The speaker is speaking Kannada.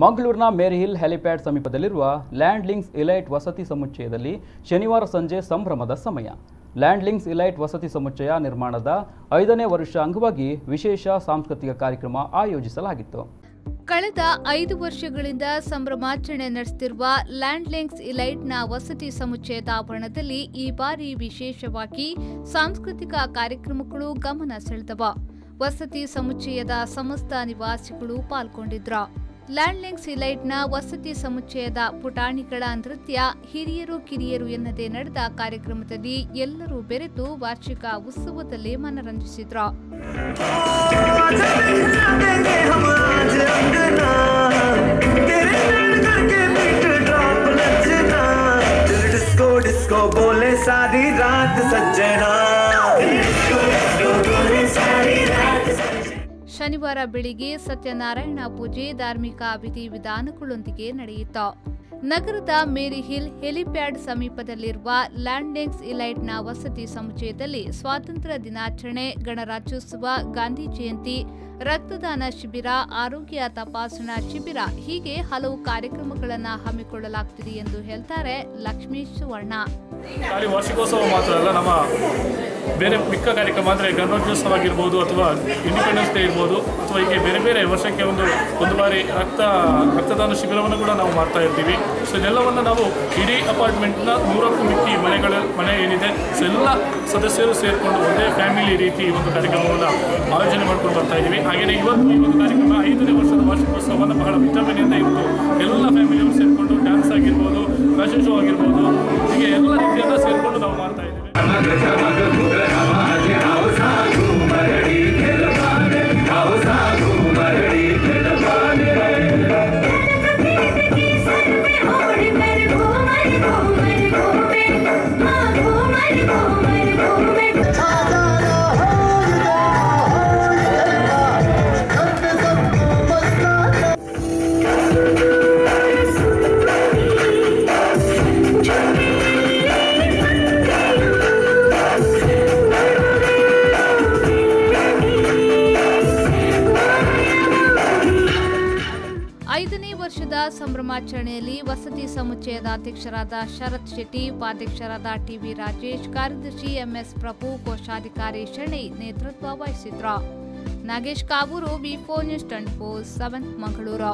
ಮಂಗಳೂರಿನ ಮೇರಿ ಹಿಲ್ ಹೆಲಿಪ್ಯಾಡ್ ಸಮೀಪದಲ್ಲಿರುವ ಲ್ಯಾಂಡ್ಲಿಂಗ್ಸ್ ಇಲೈಟ್ ವಸತಿ ಸಮುಚ್ಚಯದಲ್ಲಿ ಶನಿವಾರ ಸಂಜೆ ಸಂಭ್ರಮದ ಸಮಯ. ಲ್ಯಾಂಡ್ಲಿಂಗ್ಸ್ ಇಲೈಟ್ ವಸತಿ ಸಮುಚ್ಚಯ ನಿರ್ಮಾಣದ 5ನೇ ವರ್ಷ ಅಂಗವಾಗಿ ವಿಶೇಷ ಸಾಂಸ್ಕೃತಿಕ ಕಾರ್ಯಕ್ರಮ ಆಯೋಜಿಸಲಾಗಿತ್ತು. ಕಳೆದ 5 ವರ್ಷಗಳಿಂದ ಸಂಭ್ರಮಾಚರಣೆ ನಡೆಸುತ್ತಿರುವ ಲ್ಯಾಂಡ್ಲಿಂಗ್ಸ್ ಇಲೈಟ್ನ ವಸತಿ ಸಮುಚ್ಚಯದ ಆವರಣದಲ್ಲಿ ಈ ಬಾರಿ ವಿಶೇಷವಾಗಿ ಸಾಂಸ್ಕೃತಿಕ ಕಾರ್ಯಕ್ರಮಗಳು ಗಮನ ಸೆಳೆದವು. ವಸತಿ ಸಮುಚ್ಚಯದ ಸಮಸ್ತ ನಿವಾಸಿಗಳು ಪಾಲ್ಗೊಂಡಿದ್ರು. ಲ್ಯಾಂಡ್ಲಿಂಗ್ಸ್ ಇಲೈಟ್ನ ವಸತಿ ಸಮುಚ್ಚಯದ ಪುಟಾಣಿಗಳ ನೃತ್ಯ, ಹಿರಿಯರು ಕಿರಿಯರು ಎನ್ನದೇ ನಡೆದ ಕಾರ್ಯಕ್ರಮದಲ್ಲಿ ಎಲ್ಲರೂ ಬೆರೆತು ವಾರ್ಷಿಕ ಉತ್ಸವದಲ್ಲಿ ಮನರಂಜಿಸಿದ್ರು. ಶನಿವಾರ ಬೆಳಿಗ್ಗೆ ಸತ್ಯನಾರಾಯಣ ಪೂಜೆ, ಧಾರ್ಮಿಕ ವಿಧಿವಿಧಾನಗಳೊಂದಿಗೆ ನಡೆಯಿತು. ನಗರದ ಮೇರಿ ಹಿಲ್ ಹೆಲಿಪ್ಯಾಡ್ ಸಮೀಪದಲ್ಲಿರುವ ಲ್ಯಾಂಡ್ಲಿಂಗ್ಸ್ ಇಲೈಟ್ನ ವಸತಿ ಸಮುಚ್ಚಯದಲ್ಲಿ ಸ್ವಾತಂತ್ರ್ಯ ದಿನಾಚರಣೆ, ಗಣರಾಜ್ಯೋತ್ಸವ, ಗಾಂಧಿ ಜಯಂತಿ, ರಕ್ತದಾನ ಶಿಬಿರ, ಆರೋಗ್ಯ ತಪಾಸಣಾ ಶಿಬಿರ ಹೀಗೆ ಹಲವು ಕಾರ್ಯಕ್ರಮಗಳನ್ನು ಹಮ್ಮಿಕೊಳ್ಳಲಾಗುತ್ತಿದೆ ಎಂದು ಹೇಳ್ತಾರೆ ಲಕ್ಷ್ಮೀಶ್ ಸುವರ್ಣ. ಖಾಲಿ ವಾರ್ಷಿಕೋತ್ಸವ ಮಾತ್ರ ಅಲ್ಲ, ನಮ್ಮ ಬೇರೆ ಮಿಕ್ಕ ಕಾರ್ಯಕ್ರಮ ಅಂದರೆ ಗಣರಾಜ್ಯೋತ್ಸವ ಆಗಿರ್ಬೋದು ಅಥವಾ ಇಂಡಿಪೆಂಡೆನ್ಸ್ ಡೇ ಇರ್ಬೋದು ಅಥವಾ ಹೀಗೆ ಬೇರೆ ಬೇರೆ ವರ್ಷಕ್ಕೆ ಒಂದು ಬಾರಿ ರಕ್ತದಾನ ಶಿಬಿರವನ್ನು ಕೂಡ ನಾವು ಮಾಡ್ತಾ ಇರ್ತೀವಿ. ಸೊ ಇದೆಲ್ಲವನ್ನು ನಾವು ಇಡೀ ಅಪಾರ್ಟ್ಮೆಂಟ್ನ 100ಕ್ಕೂ ಮಿಕ್ಕಿ ಮನೆ ಏನಿದೆ ಎಲ್ಲ ಸದಸ್ಯರು ಸೇರಿಕೊಂಡು ಒಂದೇ ಫ್ಯಾಮಿಲಿ ರೀತಿ ಒಂದು ಕಾರ್ಯಕ್ರಮವನ್ನು ಆಯೋಜನೆ ಮಾಡ್ಕೊಂಡು ಬರ್ತಾ ಇದ್ದೀವಿ. ಹಾಗೆಯೇ ಇವತ್ತು ಈ ಒಂದು ಕಾರ್ಯಕ್ರಮ 5ನೇ ವರ್ಷದ ವಾರ್ಷಿಕೋತ್ಸವವನ್ನು ಬಹಳ ವಿಜೃಂಭಣೆಯಿಂದ ಇತ್ತು. ಎಲ್ಲ ಫ್ಯಾಮಿಲಿಯವರು ಸೇರಿಕೊಂಡು ಡ್ಯಾನ್ಸ್ ಆಗಿರ್ಬೋದು, ಫ್ಯಾಷನ್ ಶೋ ಆಗಿರ್ಬೋದು, ಹೀಗೆ ಎಲ್ಲ ರೀತಿಯಿಂದ ಸೇರಿಕೊಂಡು ನಾವು ಮಾಡ್ತಾ ಇದ್ದೀವಿ. ಸಂಭ್ರಮಾಚರಣೆಯಲ್ಲಿ ವಸತಿ ಸಮುಚ್ಚಯದ ಅಧ್ಯಕ್ಷರಾದ ಶರತ್ ಶೆಟ್ಟಿ, ಉಪಾಧ್ಯಕ್ಷರಾದ ಟಿವಿ ರಾಜೇಶ್, ಕಾರ್ಯದರ್ಶಿ ಎಂಎಸ್ ಪ್ರಭು, ಕೋಶಾಧಿಕಾರಿ ಶೆಣೈ ನೇತೃತ್ವ ವಹಿಸಿದ್ರು. ನಾಗೇಶ್ ಕಾವೂರು, ವಿ4 ನ್ಯೂಸ್ 24/7 ಮಂಗಳೂರು.